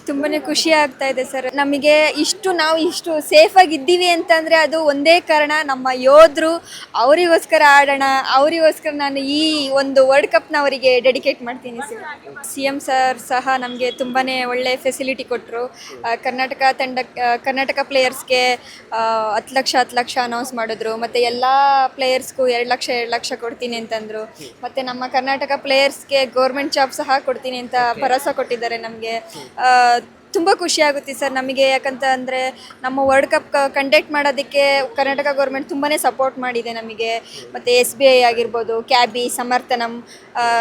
ತುಂಬಾನೇ ಖುಷಿ ಆಗ್ತಾ ಇದೆ ಸರ್. ನಮಗೆ ನಾವು ಇಷ್ಟು ಸೇಫ್ ಆಗಿ ಇದ್ದೀವಿ ಅಂತಂದ್ರೆ ಅದು ಒಂದೇ ಕಾರಣ, ನಮ್ಮ ಯೋಧರು. ಅವರಿಗೋಸ್ಕರ ಆಡೋಣ, ಅವರಿಗೋಸ್ಕರ ನಾನು ಈ ಒಂದು ವರ್ಲ್ಡ್ ಕಪ್ನ ಅವರಿಗೆ ಡೆಡಿಕೇಟ್ ಮಾಡ್ತೀನಿ ಸರ್. CM ಸರ್ ಸಹ ನಮಗೆ ತುಂಬಾನೇ ಒಳ್ಳೆ ಫೆಸಿಲಿಟಿ ಕೊಟ್ಟರು. ಕರ್ನಾಟಕ ಪ್ಲೇಯರ್ಸ್ಗೆ 10 ಲಕ್ಷ ಅನೌನ್ಸ್ ಮಾಡಿದ್ರು. ಮತ್ತು ಎಲ್ಲ ಪ್ಲೇಯರ್ಸ್ಗೂ 2 ಲಕ್ಷ ಕೊಡ್ತೀನಿ ಅಂತಂದರು. ಮತ್ತು ನಮ್ಮ ಕರ್ನಾಟಕ ಪ್ಲೇಯರ್ಸ್ಗೆ ಗೌರ್ಮೆಂಟ್ ಜಾಬ್ ಸಹ ಕೊಡ್ತೀನಿ ಅಂತ ಭರವಸೆ ಕೊಟ್ಟಿದ್ದಾರೆ ನಮಗೆ. ತುಂಬ ಖುಷಿ ಆಗುತ್ತೆ ಸರ್ ನಮಗೆ. ಯಾಕಂತ ಅಂದರೆ ನಮ್ಮ ವರ್ಲ್ಡ್ ಕಪ್ ಕಂಡಕ್ಟ್ ಮಾಡೋದಕ್ಕೆ ಕರ್ನಾಟಕ ಗೌರ್ಮೆಂಟ್ ತುಂಬಾ ಸಪೋರ್ಟ್ ಮಾಡಿದೆ ನಮಗೆ. ಮತ್ತು SBI ಆಗಿರ್ಬೋದು, ಕ್ಯಾಬಿ, ಸಮರ್ಥನಮ್,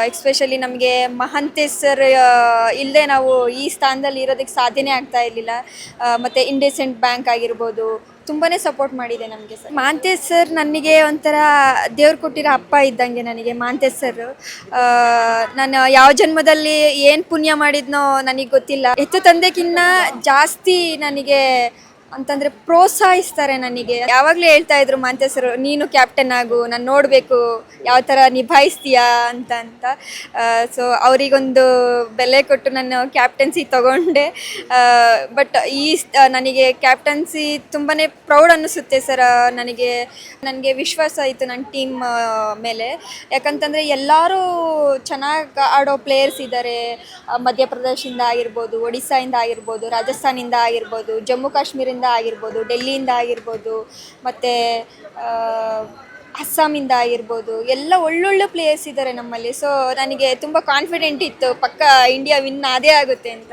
ಎಕ್ಸ್ಪೆಷಲಿ ನಮಗೆ ಮಹಂತೇಶ್ ಸರ್ ಇಲ್ಲದೆ ನಾವು ಈ ಸ್ಥಾನದಲ್ಲಿ ಇರೋದಕ್ಕೆ ಸಾಧ್ಯನೇ ಆಗ್ತಾ ಇರಲಿಲ್ಲ. ಮತ್ತು ಇಂಡಸ್ಇಂಡ್ ಬ್ಯಾಂಕ್ ಆಗಿರ್ಬೋದು, ತುಂಬಾ ಸಪೋರ್ಟ್ ಮಾಡಿದೆ ನಮಗೆ ಸರ್. ಮಹಾಂತೇಶ್ ಸರ್ ನನಗೆ ಒಂಥರ ದೇವ್ರು ಕೊಟ್ಟಿರೋ ಅಪ್ಪ ಇದ್ದಂಗೆ ನನಗೆ. ಮಹಾಂತೇಶ್ ಸರ್ ನಾನು ಯಾವ ಜನ್ಮದಲ್ಲಿ ಏನು ಪುಣ್ಯ ಮಾಡಿದ್ನೋ ನನಗೆ ಗೊತ್ತಿಲ್ಲ. ಹೆತ್ತ ತಂದೆಗಿನ್ನ ಜಾಸ್ತಿ ನನಗೆ ಅಂತಂದರೆ ಪ್ರೋತ್ಸಾಹಿಸ್ತಾರೆ ನನಗೆ. ಯಾವಾಗಲೂ ಹೇಳ್ತಾ ಇದ್ರು ಮಹಾಂತೇಶ್ ಸರ್, ನೀನು ಕ್ಯಾಪ್ಟನ್ ಆಗು, ನಾನು ನೋಡಬೇಕು ಯಾವ ಥರ ನಿಭಾಯಿಸ್ತೀಯಾ ಅಂತ. ಸೊ ಅವರಿಗೊಂದು ಬೆಲೆ ಕೊಟ್ಟು ನಾನು ಕ್ಯಾಪ್ಟನ್ಸಿ ತೊಗೊಂಡೆ. ಬಟ್ ನನಗೆ ಕ್ಯಾಪ್ಟನ್ಸಿ ತುಂಬಾ ಪ್ರೌಡ್ ಅನ್ನಿಸುತ್ತೆ ಸರ್. ನನಗೆ ವಿಶ್ವಾಸ ಆಯಿತು ನನ್ನ ಟೀಮ್ ಮೇಲೆ. ಯಾಕಂತಂದರೆ ಎಲ್ಲರೂ ಚೆನ್ನಾಗಿ ಆಡೋ ಪ್ಲೇಯರ್ಸ್ ಇದ್ದಾರೆ. ಮಧ್ಯಪ್ರದೇಶದಿಂದ ಆಗಿರ್ಬೋದು, ಒಡಿಸ್ಸಾಯಿಂದ ಆಗಿರ್ಬೋದು, ರಾಜಸ್ಥಾನಿಂದ ಆಗಿರ್ಬೋದು, ಜಮ್ಮು ಕಾಶ್ಮೀರಿಂದ ಆಗಿರ್ಬೋದು, ಡೆಲ್ಲಿಯಿಂದ ಆಗಿರ್ಬೋದು, ಮತ್ತು ಅಸ್ಸಾಮಿಂದ ಆಗಿರ್ಬೋದು, ಎಲ್ಲ ಒಳ್ಳೊಳ್ಳೆ ಪ್ಲೇಯರ್ಸ್ ಇದ್ದಾರೆ ನಮ್ಮಲ್ಲಿ. ಸೊ ನನಗೆ ತುಂಬ ಕಾನ್ಫಿಡೆಂಟ್ ಇತ್ತು, ಪಕ್ಕ ಇಂಡಿಯಾ ವಿನ್ ಅದೇ ಆಗುತ್ತೆ ಅಂತ.